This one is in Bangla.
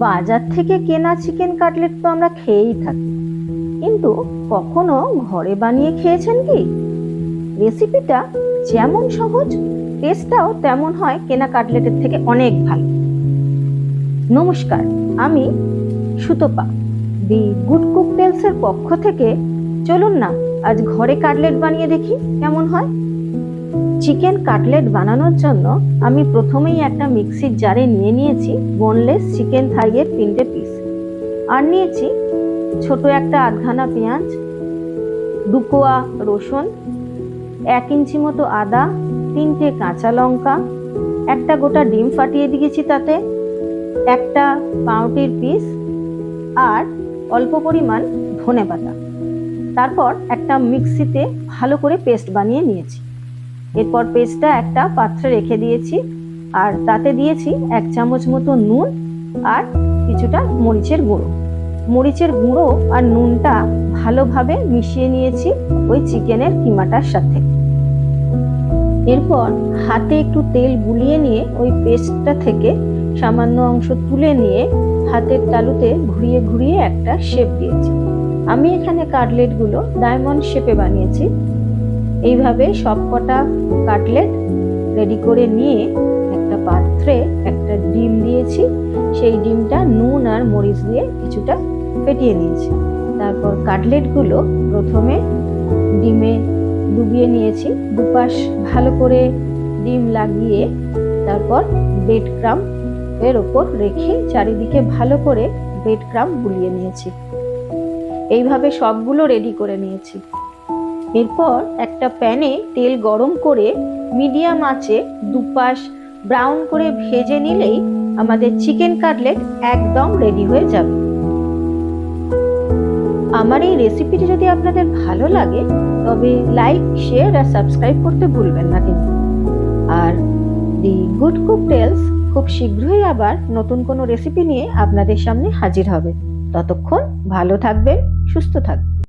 বাজার থেকে কেনা চিকেন কাটলেট তো আমরা খেয়েই থাকি, কিন্তু কখনো ঘরে বানিয়ে খেয়েছেন কি? রেসিপিটা যেমন সহজ, টেস্টটাও তেমন হয় কেনা কাটলেটের থেকে অনেক ভালো। নমস্কার, আমি সুতপা, দি গুড কুক টেলস এর পক্ষ থেকে। চলুন না আজ ঘরে কাটলেট বানিয়ে দেখি কেমন হয়। চিকেন কাটলেট বানানোর জন্য আমি প্রথমেই একটা মিক্সির জারে নিয়ে নিয়েছি বোনলেস চিকেন থাইয়ের 3টে পিস, আর নিয়েছি ছোট একটা আধখানা পেঁয়াজ, 2 কোয়া রসুন, 1 ইঞ্চি মতো আদা, 3টে কাঁচা লঙ্কা, একটা গোটা ডিম ফাটিয়ে দিয়েছি, তাতে একটা পাউরুটির পিস আর অল্প পরিমাণ ধনেপাতা। তারপর একটা মিক্সিতে ভালো করে পেস্ট বানিয়ে নিয়েছি। এরপর পেস্টটা একটা পাত্রে রেখে দিয়েছি, আর তাতে দিয়েছি 1 চামচ মতো নুন আর কিছুটা মরিচের গুঁড়ো আর নুনটা ভালোভাবে মিশিয়ে নিয়েছি ওই চিকেনের কিমাটার সাথে। এরপর হাতে একটু তেল বুলিয়ে নিয়ে ওই পেস্টটা থেকে সামান্য অংশ তুলে নিয়ে হাতের তালুতে ঘুরিয়ে ঘুরিয়ে একটা শেপ দিয়েছি। আমি এখানে কাটলেটগুলো ডায়মন্ড শেপে বানিয়েছি। এইভাবে সবকটা কাটলেট রেডি করে নিয়ে একটা পাত্রে একটা ডিম দিয়েছি, সেই ডিমটা নুন আর মরিচ দিয়ে কিছুটা ফেটিয়ে নিয়েছি। তারপর কাটলেটগুলো প্রথমে ডিমে ডুবিয়ে নিয়েছি, দুপাশ ভালো করে ডিম লাগিয়ে তারপর ব্রেড ক্রাম্ব এর ওপর রেখে চারিদিকে ভালো করে ব্রেড ক্রাম্ব বুলিয়ে নিয়েছি। এইভাবে সবগুলো রেডি করে নিয়েছি। এরপর একটা প্যানে তেল গরম করে মিডিয়াম আঁচে দুপাশ ব্রাউন করে ভেজে নিলেই আমাদের চিকেন কাটলেট একদম রেডি হয়ে যাবে। আমার এই রেসিপিটি যদি আপনাদের ভালো লাগে তবে লাইক, শেয়ার আর সাবস্ক্রাইব করতে ভুলবেন না কিন্তু। আর দি গুড কুক টেলস খুব শীঘ্রই আবার নতুন কোনো রেসিপি নিয়ে আপনাদের সামনে হাজির হবে। ততক্ষণ ভালো থাকবেন, সুস্থ থাকবেন।